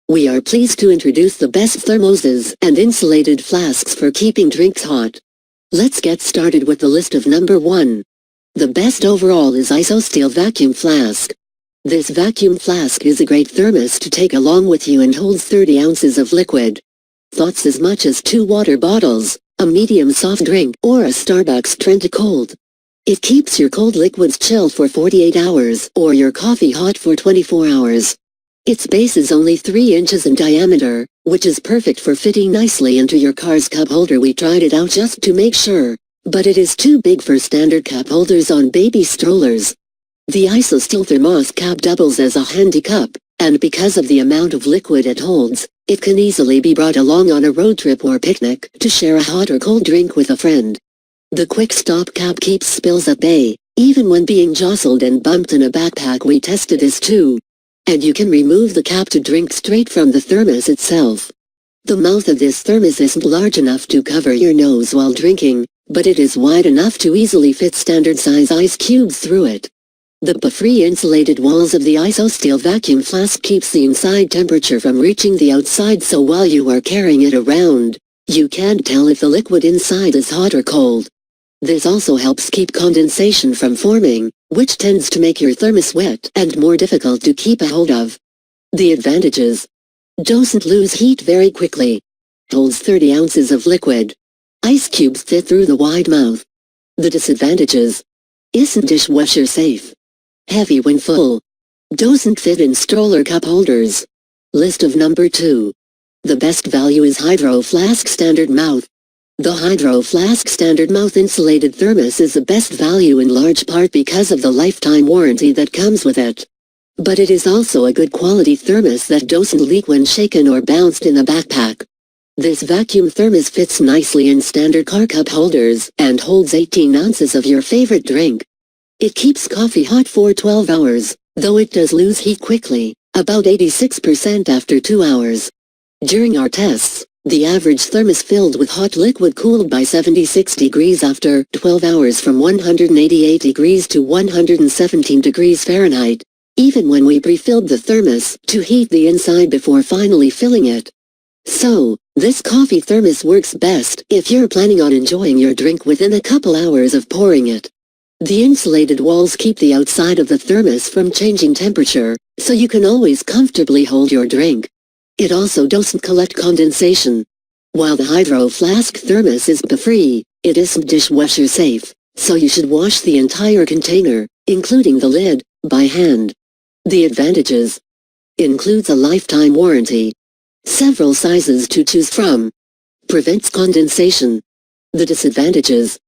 We are pleased to introduce the best Thermoses and Insulated Flasks for keeping drinks hot. Let's get started with the list of number 1. The best overall is Isosteel Vacuum Flask. This vacuum flask is a great thermos to take along with you and holds 30 ounces of liquid. Thoughts as much as 2 water bottles, a medium soft drink, or a Starbucks Trenta cold. It keeps your cold liquids chilled for 48 hours or your coffee hot for 24 hours. Its base is only 3 inches in diameter, which is perfect for fitting nicely into your car's cup holder. We tried it out just to make sure, but it is too big for standard cup holders on baby strollers. The Isosteel Thermos cap doubles as a handy cup, and because of the amount of liquid it holds, it can easily be brought along on a road trip or picnic to share a hot or cold drink with a friend. The quick stop cap keeps spills at bay, even when being jostled and bumped in a backpack. We tested this too. And you can remove the cap to drink straight from the thermos itself. The mouth of this thermos isn't large enough to cover your nose while drinking, but it is wide enough to easily fit standard size ice cubes through it. The BA-free insulated walls of the Isosteel vacuum flask keeps the inside temperature from reaching the outside, so while you are carrying it around, you can't tell if the liquid inside is hot or cold. This also helps keep condensation from forming, which tends to make your thermos wet and more difficult to keep a hold of. The advantages: doesn't lose heat very quickly. Holds 30 ounces of liquid. Ice cubes fit through the wide mouth. The disadvantages: isn't dishwasher safe. Heavy when full. Doesn't fit in stroller cup holders. List of number 2. The best value is Hydro Flask Standard Mouth. The Hydro Flask Standard Mouth Insulated Thermos is the best value in large part because of the lifetime warranty that comes with it. But it is also a good quality thermos that doesn't leak when shaken or bounced in a backpack. This vacuum thermos fits nicely in standard car cup holders and holds 18 ounces of your favorite drink. It keeps coffee hot for 12 hours, though it does lose heat quickly, about 86% after 2 hours. During our tests, the average thermos filled with hot liquid cooled by 76 degrees after 12 hours, from 188 degrees to 117 degrees Fahrenheit, even when we pre-filled the thermos to heat the inside before finally filling it. So, this coffee thermos works best if you're planning on enjoying your drink within a couple hours of pouring it. The insulated walls keep the outside of the thermos from changing temperature, so you can always comfortably hold your drink. It also doesn't collect condensation. While the Hydro Flask thermos is BA-free, it isn't dishwasher safe, so you should wash the entire container, including the lid, by hand. The advantages: includes a lifetime warranty. Several sizes to choose from. Prevents condensation. The disadvantages: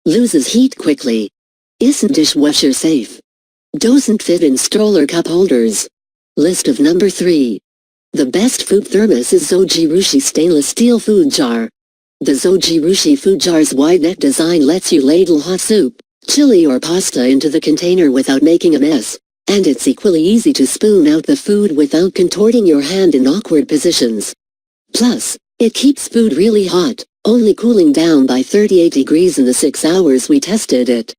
loses heat quickly. Isn't dishwasher safe. Doesn't fit in stroller cup holders. List of number 3. The best food thermos is Zojirushi stainless steel food jar. The Zojirushi food jar's wide neck design lets you ladle hot soup, chili or pasta into the container without making a mess, and it's equally easy to spoon out the food without contorting your hand in awkward positions. Plus, it keeps food really hot, only cooling down by 38 degrees in the 6 hours we tested it.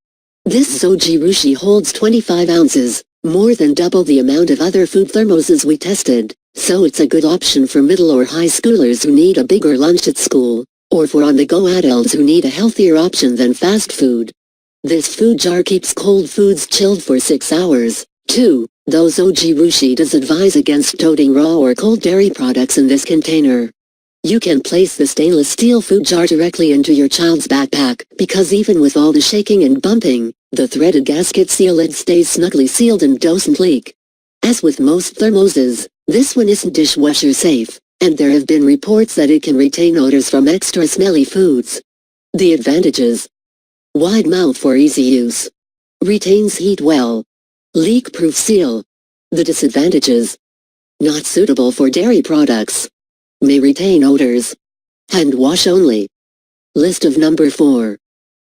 This Zojirushi holds 25 ounces, more than double the amount of other food thermoses we tested, so it's a good option for middle or high schoolers who need a bigger lunch at school, or for on-the-go adults who need a healthier option than fast food. This food jar keeps cold foods chilled for 6 hours, too, though Zojirushi does advise against toting raw or cold dairy products in this container. You can place the stainless steel food jar directly into your child's backpack, because even with all the shaking and bumping, the threaded gasket seal lid stays snugly sealed and doesn't leak. As with most thermoses, this one isn't dishwasher safe, and there have been reports that it can retain odors from extra smelly foods. The advantages: wide mouth for easy use. Retains heat well. Leak-proof seal. The disadvantages: not suitable for dairy products. May retain odors. Hand wash only. List of number 4.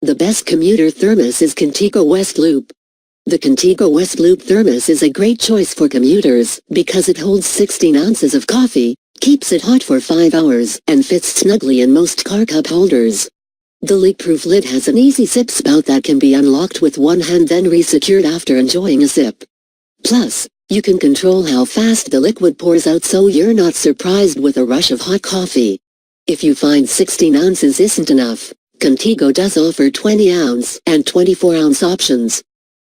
The best commuter thermos is Contigo West Loop. The Contigo West Loop thermos is a great choice for commuters because it holds 16 ounces of coffee, keeps it hot for 5 hours, and fits snugly in most car cup holders. The leak-proof lid has an easy sip spout that can be unlocked with one hand, then resecured after enjoying a sip. Plus, You can control how fast the liquid pours out so you're not surprised with a rush of hot coffee. If you find 16 ounces isn't enough, Contigo does offer 20 ounce and 24 ounce options.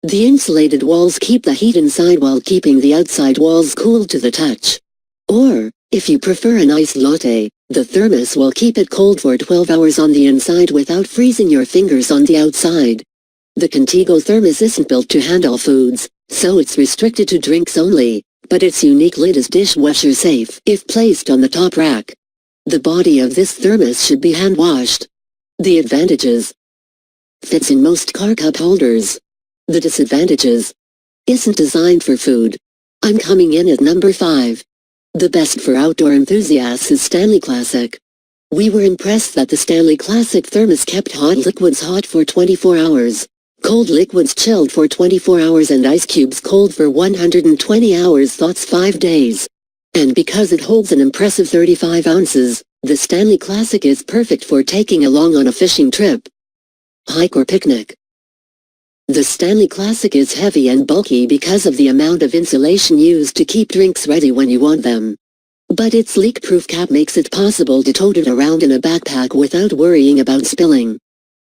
The insulated walls keep the heat inside while keeping the outside walls cool to the touch. Or, if you prefer an iced latte, the Thermos will keep it cold for 12 hours on the inside without freezing your fingers on the outside. The Contigo Thermos isn't built to handle foods, so it's restricted to drinks only, but its unique lid is dishwasher safe if placed on the top rack. The body of this Thermos should be hand-washed. The advantages: fits in most car cup holders. The disadvantages: isn't designed for food. I'm coming in at number 5. The best for outdoor enthusiasts is Stanley Classic. We were impressed that the Stanley Classic Thermos kept hot liquids hot for 24 hours, cold liquids chilled for 24 hours and ice cubes cold for 120 hours. That's 5 days. And because it holds an impressive 35 ounces, the Stanley Classic is perfect for taking along on a fishing trip, hike or picnic. The Stanley Classic is heavy and bulky because of the amount of insulation used to keep drinks ready when you want them. But its leak-proof cap makes it possible to tote it around in a backpack without worrying about spilling.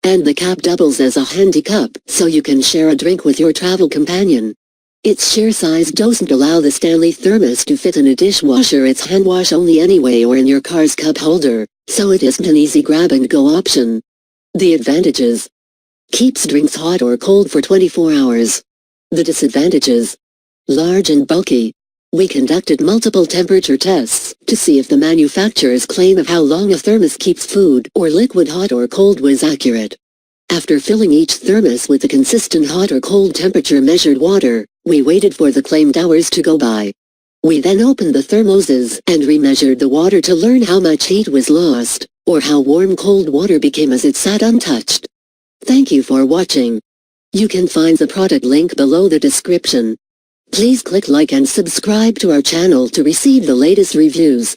And the cap doubles as a handy cup, so you can share a drink with your travel companion. Its sheer size doesn't allow the Stanley Thermos to fit in a dishwasher. It's hand wash only anyway or in your car's cup holder, so it isn't an easy grab-and-go option. The advantages: keeps drinks hot or cold for 24 hours. The disadvantages: large and bulky. We conducted multiple temperature tests to see if the manufacturer's claim of how long a thermos keeps food or liquid hot or cold was accurate. After filling each thermos with the consistent hot or cold temperature measured water, we waited for the claimed hours to go by. We then opened the Thermoses and remeasured the water to learn how much heat was lost, or how warm cold water became as it sat untouched. Thank you for watching. You can find the product link below the description. Please click like and subscribe to our channel to receive the latest reviews.